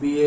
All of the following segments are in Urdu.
BA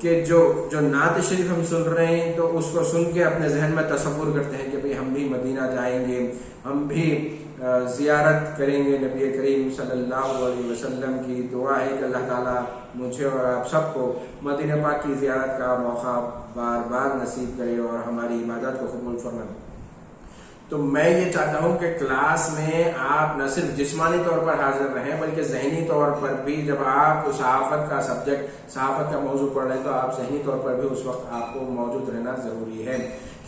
کہ جو نعت شریف ہم سن رہے ہیں تو اس کو سن کے اپنے ذہن میں تصور کرتے ہیں کہ بھئی ہم بھی مدینہ جائیں گے, ہم بھی زیارت کریں گے نبی کریم صلی اللہ علیہ وسلم کی. دعا ہے کہ اللہ تعالیٰ مجھے اور آپ سب کو مدینہ پاک کی زیارت کا موقع بار بار نصیب کرے اور ہماری عبادت کو قبول فرمائے. تو میں یہ چاہتا ہوں کہ کلاس میں آپ نہ صرف جسمانی طور پر حاضر رہیں بلکہ ذہنی طور پر بھی, جب آپ صحافت کا سبجیکٹ, صحافت کا موضوع پڑھ رہے ہیں تو آپ ذہنی طور پر بھی اس وقت آپ کو موجود رہنا ضروری ہے.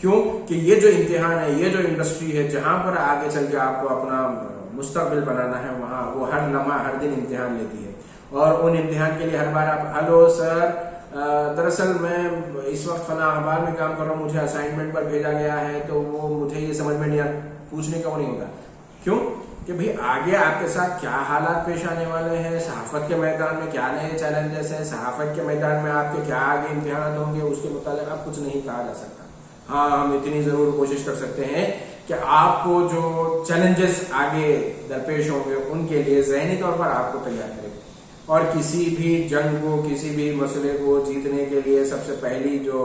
کیوں کہ یہ جو امتحان ہے, یہ جو انڈسٹری ہے جہاں پر آگے چل کے آپ کو اپنا مستقبل بنانا ہے, وہاں وہ ہر لمحہ ہر دن امتحان لیتی ہے. اور ان امتحان کے لیے ہر بار آپ ہلو سر دراصل میں اس وقت فلاں اخبار میں کام کر رہا ہوں, مجھے اسائنمنٹ پر بھیجا گیا ہے, تو وہ مجھے یہ سمجھ میں نہیں آتا, پوچھنے کا وہ نہیں ہوتا. کیوں کہ بھئی آگے آپ کے ساتھ کیا حالات پیش آنے والے ہیں, صحافت کے میدان میں کیا نئے چیلنجز ہیں, صحافت کے میدان میں آپ کے کیا آگے امتحانات ہوں گے, اس کے متعلق اب کچھ نہیں کہا جا سکتا. ہاں ہم اتنی ضرور کوشش کر سکتے ہیں کہ آپ کو جو چیلنجز آگے درپیش ہوں گے ان کے لیے ذہنی طور پر آپ کو تیار کریں. اور کسی بھی جنگ کو, کسی بھی مسئلے کو جیتنے کے لیے سب سے پہلی جو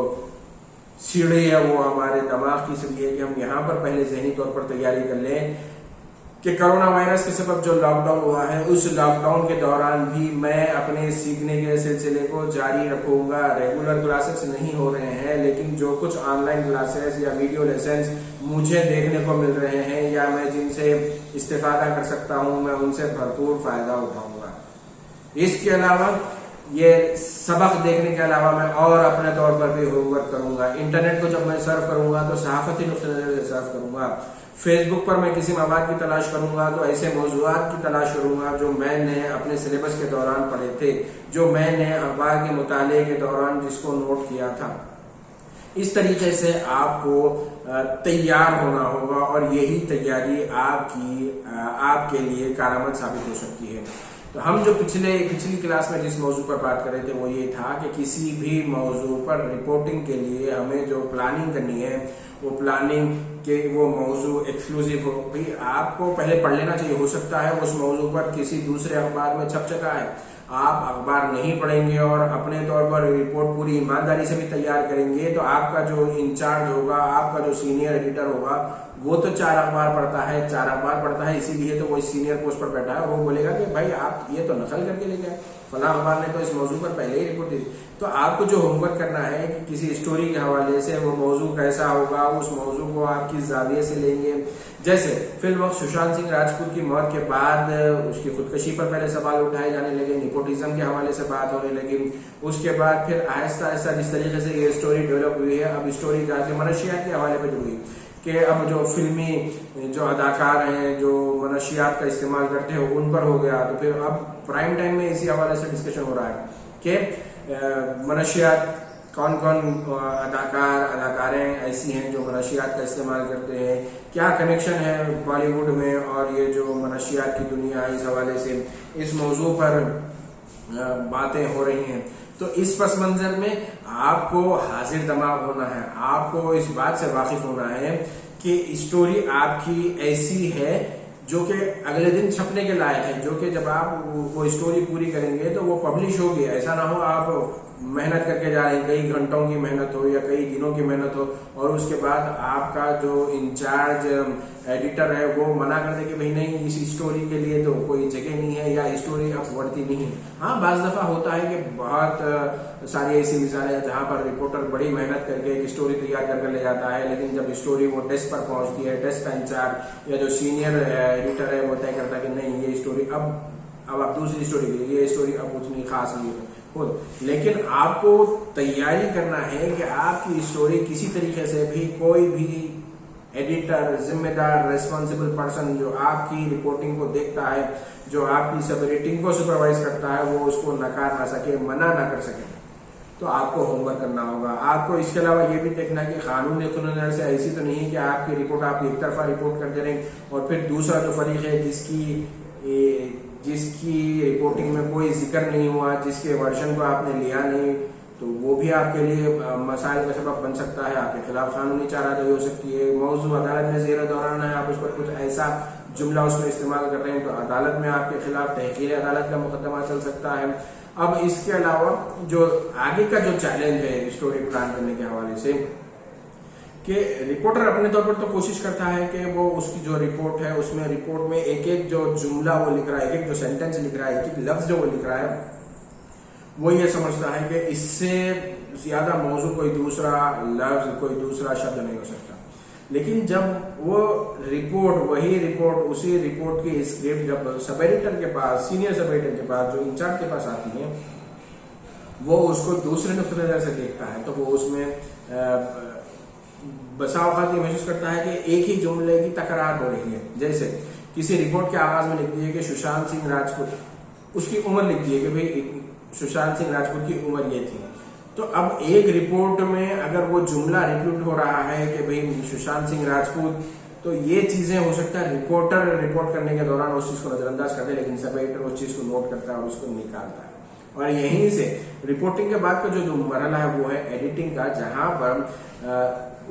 سیڑھی ہے وہ ہمارے دماغ کی سیڑھی ہے کہ ہم یہاں پر پہلے ذہنی طور پر تیاری کر لیں کہ کرونا وائرس کے سبب جو لاک ڈاؤن ہوا ہے, اس لاک ڈاؤن کے دوران بھی میں اپنے سیکھنے کے سلسلے کو جاری رکھوں گا. ریگولر کلاسز نہیں ہو رہے ہیں, لیکن جو کچھ آن لائن کلاسز یا ویڈیو لیسنز مجھے دیکھنے کو مل رہے ہیں یا میں جن سے استفادہ کر سکتا ہوں, میں ان سے بھرپور فائدہ اٹھاؤں گا. اس کے علاوہ یہ سبق دیکھنے کے علاوہ میں اور اپنے طور پر بھی ہوم ورک کروں گا. انٹرنیٹ کو جب میں سرف کروں گا تو صحافتی نقطہ نظر سے سرف کروں گا. فیس بک پر میں کسی مواد کی تلاش کروں گا تو ایسے موضوعات کی تلاش کروں گا جو میں نے اپنے سلیبس کے دوران پڑھے تھے, جو میں نے اخبار کے مطالعے کے دوران جس کو نوٹ کیا تھا. اس طریقے سے آپ کو تیار ہونا ہوگا اور یہی تیاری آپ کے لیے کارآمد ثابت ہو سکتی ہے. تو ہم جو پچھلی کلاس میں جس موضوع پر بات کر رہے تھے وہ یہ تھا کہ کسی بھی موضوع پر رپورٹنگ کے لیے ہمیں جو پلاننگ کرنی ہے وہ پلاننگ کہ وہ موضوع ایکسکلوسیو ہو. بھئی آپ کو پہلے پڑھ لینا چاہیے, ہو سکتا ہے اس موضوع پر کسی دوسرے اخبار میں چھپ چکا ہے, آپ اخبار نہیں پڑھیں گے اور اپنے طور پر رپورٹ پوری ایمانداری سے بھی تیار کریں گے تو آپ کا جو انچارج ہوگا, آپ کا جو سینئر ایڈیٹر ہوگا, وہ تو 4 اخبار پڑھتا ہے اسی لیے تو وہ سینئر پوسٹ پر بیٹھا ہے, وہ بولے گا کہ بھائی آپ یہ تو نقل کر کے لے گئے, فلاں اخبار نے تو اس موضوع پر پہلے ہی رپورٹ دی. تو آپ کو جو ہوم ورک کرنا ہے کہ کسی اسٹوری کے حوالے سے وہ موضوع کیسا ہوگا, اس موضوع کو آپ کس زاویے سے لیں گے. جیسے فی الوقت سشانت سنگھ راجپوت کی موت کے بعد اس کی خودکشی پر پہلے سوال اٹھائے جانے لگے, نیپوٹزم کے حوالے سے بات ہونے لگی, اس کے بعد پھر آہستہ آہستہ جس طریقے سے یہ اسٹوری ڈیولپ ہوئی ہے, اب اسٹوری جا کے منشیات کے حوالے پہ جڑ گئی کہ اب جو فلمی جو اداکار ہیں جو منشیات کا استعمال کرتے ہیں ان پر ہو گیا. تو پھر اب پرائم ٹائم میں اسی حوالے سے ڈسکشن ہو رہا ہے کہ منشیات کون اداکاریں ایسی ہیں جو منشیات کا استعمال کرتے ہیں, کیا کنیکشن ہے بالی ووڈ میں اور یہ جو منشیات کی دنیا ہے, اس حوالے سے اس موضوع پر باتیں ہو رہی ہیں. تو اس پس منظر میں آپ کو حاضر دماغ ہونا ہے, آپ کو اس بات سے واقف ہونا ہے کہ اسٹوری آپ کی ایسی ہے جو کہ اگلے دن چھپنے کے لائق ہے, جو کہ جب آپ وہ اسٹوری پوری کریں گے تو وہ پبلش ہوگی. ایسا نہ ہو آپ محنت کر کے جا رہے ہیں, کئی گھنٹوں کی محنت ہو یا کئی دنوں کی محنت ہو اور اس کے بعد آپ کا جو انچارج ایڈیٹر ہے وہ منع کر دے کہ بھئی نہیں اس اسٹوری کے لیے تو کوئی جگہ نہیں ہے یا اسٹوری اب ورتی نہیں ہے. ہاں بعض دفعہ ہوتا ہے کہ بہت ساری ایسی مثالیں ہیں جہاں پر رپورٹر بڑی محنت کر کے ایک اسٹوری تیار کر لے جاتا ہے, لیکن جب اسٹوری وہ ڈیسک پر پہنچتی ہے, ڈیسک کا انچارج یا جو سینئر ایڈیٹر ہے وہ طے کرتا ہے کہ نہیں یہ اسٹوری اب آپ دوسری اسٹوری کے لیے, یہ اسٹوری اب اتنی خاص نہیں ہے. لیکن آپ کو تیاری کرنا ہے کہ آپ کی اسٹوری کسی طریقے سے بھی کوئی بھی ایڈیٹر, ذمہ دار, ریسپانسبل پرسن جو آپ کی رپورٹنگ کو دیکھتا ہے, جو آپ کی سب ایڈیٹنگ کو سپروائز کرتا ہے, وہ اس کو نکار نہ سکے, منع نہ کر سکے. تو آپ کو ہوم ورک کرنا ہوگا. آپ کو اس کے علاوہ یہ بھی دیکھنا کہ قانون سے ایسی تو نہیں کہ آپ کی رپورٹ آپ ایک طرفہ رپورٹ کر دے رہے ہیں اور پھر دوسرا جو فریق ہے جس کی رپورٹنگ میں کوئی ذکر نہیں ہوا, جس کے ورژن کو آپ نے لیا نہیں, تو وہ بھی آپ کے لیے مسائل کا سبب بن سکتا ہے. آپ کے خلاف قانونی چارہ ہو سکتی ہے. موضوع عدالت میں زیر دوران ہے, آپ اس پر کچھ ایسا جملہ اس میں استعمال کر رہے ہیں تو عدالت میں آپ کے خلاف تحقیر عدالت کا مقدمہ چل سکتا ہے. اب اس کے علاوہ جو آگے کا جو چیلنج ہے اسٹوری پلان کرنے کے حوالے سے کہ رپورٹر اپنے طور پر تو کوشش کرتا ہے کہ وہ اس کی جو رپورٹ ہے اس میں رپورٹ میں ایک ایک جو جملہ وہ لکھ رہا ہے، ایک ایک جو سینٹینس لکھ رہا ہے، ایک ایک لفظ جو وہ لکھ رہا ہے، وہ یہ سمجھتا ہے کہ اس سے زیادہ موضوع کوئی دوسرا لفظ، کوئی دوسرا شبد نہیں ہو سکتا. لیکن جب وہ رپورٹ، وہی رپورٹ، اسی رپورٹ کی اسکرپٹ جب سب ایڈیٹر کے پاس، سینئر سب ایڈیٹر کے پاس، جو انچارج کے پاس آتی ہے، وہ اس کو دوسرے نقطۂ نظر سے دیکھتا ہے تو وہ اس میں بسا اوقات یہ محسوس کرتا ہے کہ ایک ہی جملے کی تکرار ہو رہی ہے. جیسے کسی رپورٹ کے آغاز میں لکھ دیے کہ سشانت سنگھ راجپوت، اس کی عمر لکھ دی ہے کہ بھئی سشانت سنگھ راجپوت کی عمر یہ تھی. تو اب ایک رپورٹ میں اگر وہ جملہ ریپیٹ ہو رہا ہے کہ بھئی سشانت سنگھ راجپوت، تو یہ چیزیں ہو سکتا ہے رپورٹر رپورٹ کرنے کے دوران اس چیز کو نظر انداز کرتے ہیں، لیکن سب ایڈیٹر اس چیز کو نوٹ کرتا ہے اور اس کو نکالتا ہے. اور یہیں سے رپورٹنگ کے بعد کا جو مرحلہ ہے وہ ہے ایڈیٹنگ کا، جہاں پر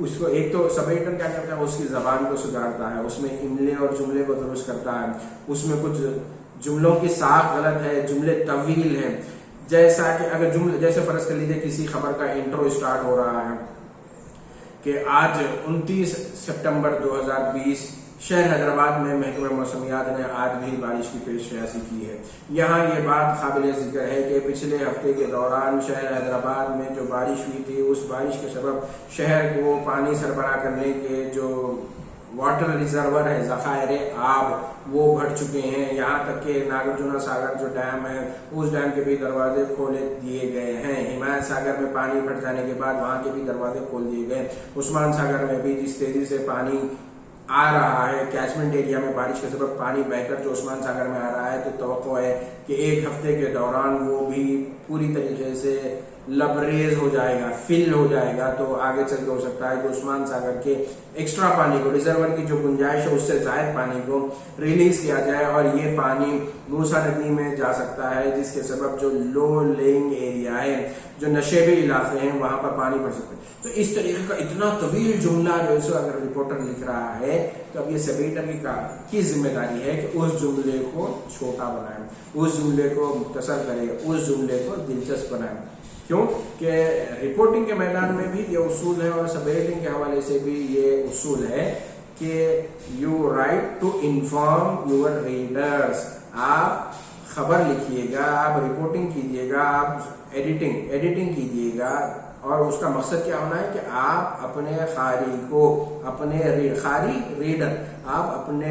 اس کو ایک تو سب ایڈیٹر کیا کرتا ہے، اس کی زبان کو سدھارتا ہے، اس میں املے اور جملے کو درست کرتا ہے، اس میں کچھ جملوں کی ساخت غلط ہے، جملے طویل ہیں، جیسا کہ اگر جملے جیسے فرض کر لیجیے کسی خبر کا انٹرو اسٹارٹ ہو رہا ہے کہ آج 29 سپٹمبر 2020 شہر حیدرآباد میں محکمہ موسمیات نے آج بھی بارش کی پیشگوئی کی ہے. یہاں یہ بات قابل ذکر ہے کہ پچھلے ہفتے کے دوران شہر حیدرآباد میں جو بارش ہوئی تھی، اس بارش کے سبب شہر کو پانی سربراہ کرنے کے جو واٹر ریزرور ہے، ذخائر آب، وہ بڑھ چکے ہیں. یہاں تک کہ ناگرجنا ساگر جو ڈیم ہے، اس ڈیم کے بھی دروازے کھولے دیے گئے ہیں. ہمایت ساگر میں پانی بڑھ جانے کے بعد وہاں کے بھی دروازے کھول دیے گئے. عثمان ساگر میں بھی جس تیزی سے پانی آ رہا ہے، کیچمنٹ ایریا میں بارش کے سبب پانی بہ کر جو عثمان ساگر میں آ رہا ہے، تو توقع ہے کہ ایک ہفتے کے دوران وہ بھی پوری طریقے سے لبریز ہو جائے گا، فل ہو جائے گا. تو آگے چل کے ہو سکتا ہے کہ عثمان ساگر کے ایکسٹرا پانی کو، ریزرور کی جو گنجائش ہے اس سے زائد پانی کو ریلیز کیا جائے اور یہ پانی موسیٰ ندی میں جا سکتا ہے، جس کے سبب جو لو لینگ ایریا ہے، جو نشیبی علاقے ہیں، وہاں پر پانی بڑھ سکتا ہے. تو اس طریقے کا اتنا طویل جملہ جو ہے اگر رپورٹر لکھ رہا ہے تو اب یہ سب ایڈیٹر کی ذمہ داری ہے کہ اس جملے کو چھوٹا بنائیں، اس جملے کو مختصر کرے، اس جملے کو دلچسپ بنائیں. کیوں کہ رپورٹنگ کے میدان میں بھی یہ اصول ہے اور سب ایڈیٹنگ کے حوالے سے بھی یہ اصول ہے کہ you write to inform your readers. آپ خبر لکھیے گا، آپ رپورٹنگ کیجیے گا، آپ ایڈیٹنگ کیجیے گا، اور اس کا مقصد کیا ہونا ہے کہ آپ اپنے قاری کو، اپنے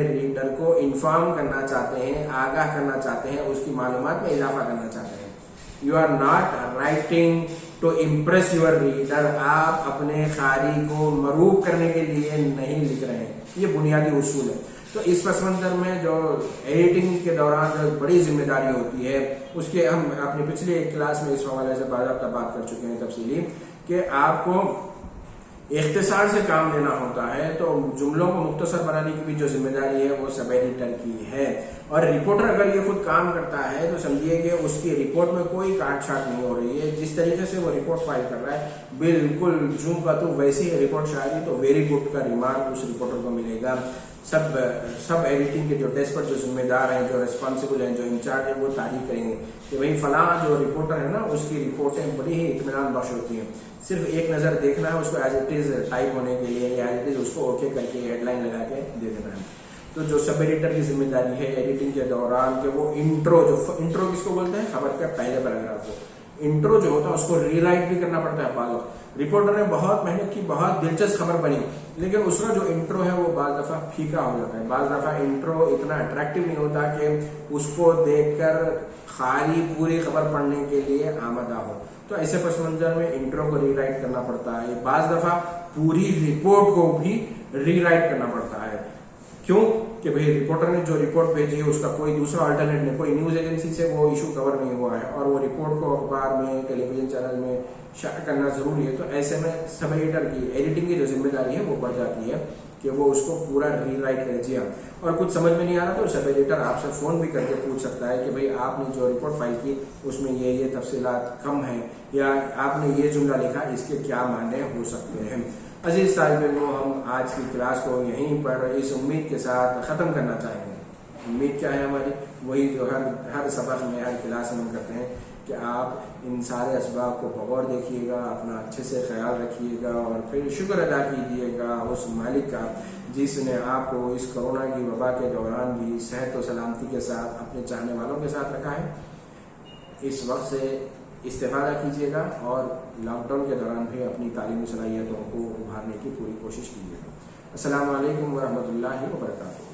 ریڈر کو انفارم کرنا چاہتے ہیں، آگاہ کرنا چاہتے ہیں، اس کی معلومات میں اضافہ کرنا چاہتے ہیں. You are not writing to impress your reader. آپ اپنے قاری کو مرغوب کرنے کے لیے نہیں لکھ رہے ہیں. یہ بنیادی اصول ہے. تو اس پس منظر میں جو ایڈیٹنگ کے دوران جو بڑی ذمہ داری ہوتی ہے، اس کے ہم اپنی پچھلی ایک کلاس میں اس حوالے سے باضابطہ بات کر چکے ہیں تفصیلی، کہ آپ کو اختصار سے کام لینا ہوتا ہے. تو جملوں کو مختصر بنانے کی بھی جو ذمہ داری ہے وہ سب ایڈیٹر کی ہے. اور رپورٹر اگر یہ خود کام کرتا ہے تو سمجھیے کہ اس کی رپورٹ میں کوئی کاٹ چھانٹ نہیں ہو رہی ہے. جس طریقے سے وہ رپورٹ فائل کر رہا ہے بالکل جوں کا تو ویسی رپورٹ شاید تو ویری گڈ کا ریمارک اس رپورٹر کو ملے گا. سب ایڈیٹنگ کے جو ڈیسک پر جو ذمہ دار ہیں، جو ریسپانسبل ہیں، جو انچارج ہیں، وہ تعریف کریں گے کہ بھئی فلاں جو رپورٹر ہے نا، اس کی رپورٹیں بڑی ہی اطمینان بخش ہوتی ہیں. صرف ایک نظر دیکھنا ہے اس کو ایز اٹ از ٹائپ ہونے کے لیے، یا ایز اٹ از اس کو اوکے کر کے ہیڈ لائن لگا کے دے دینا ہے. تو جو سب ایڈیٹر کی ذمہ داری ہے ایڈیٹنگ کے دوران کہ وہ انٹرو کس کو بولتے ہیں، خبر کا پہلے پیراگراف کو، انٹرو جو ہوتا ہے اس کو ری رائٹ بھی کرنا پڑتا ہے. بعض رپورٹر نے بہت محنت کی، بہت دلچسپ خبر بنی، لیکن اس کا جو انٹرو ہے وہ بعض دفعہ پھیکا ہو جاتا ہے. بعض دفعہ انٹرو اتنا اٹریکٹیو نہیں ہوتا کہ اس کو دیکھ کر قاری پوری خبر پڑھنے کے لیے آمادہ ہو. تو ایسے پس منظر میں انٹرو کو ری رائٹ کرنا پڑتا ہے. بعض دفعہ پوری رپورٹ کو بھی ری رائٹ کرنا پڑتا ہے. کیوں کہ بھئی رپورٹر نے جو رپورٹ بھیجی ہے اس کا کوئی دوسرا آلٹرنیٹ نہیں، کوئی نیوز ایجنسی سے وہ ایشو کور نہیں ہوا ہے اور وہ رپورٹ کو اخبار میں، ٹیلی ویژن چینل میں شائع کرنا ضروری ہے. تو ایسے میں سب ایڈیٹر کی ایڈیٹنگ کی جو ذمہ داری ہے وہ بڑھ جاتی ہے کہ وہ اس کو پورا ری رائٹ کرے. جی ہاں، اور کچھ سمجھ میں نہیں آ رہا تو سب ایڈیٹر آپ سے فون بھی کر کے پوچھ سکتا ہے کہ بھئی آپ نے جو رپورٹ فائل کی اس میں یہ تفصیلات کم ہیں، یا آپ نے یہ جملہ لکھا، اس کے کیا معنی ہو سکتے ہیں. عزیز طالب علموں، ہم آج کی کلاس کو یہیں پر اس امید کے ساتھ ختم کرنا چاہیں گے. امید کیا ہے ہماری؟ وہی جو ہر سبق میں، ہر کلاس میں ہم کرتے ہیں کہ آپ ان سارے اسباب کو بغور دیکھیے گا، اپنا اچھے سے خیال رکھیے گا اور پھر شکر ادا کیجیے گا اس مالک کا جس نے آپ کو اس کرونا کی وبا کے دوران بھی صحت و سلامتی کے ساتھ اپنے چاہنے والوں کے ساتھ رکھا ہے۔ اس وقت سے استفادہ کیجیے گا اور لاک ڈاؤن کے دوران بھی اپنی تعلیمی صلاحیتوں کو ابھارنے کی پوری کوشش کیجیے گا۔ السلام علیکم ورحمۃ اللہ وبرکاتہ۔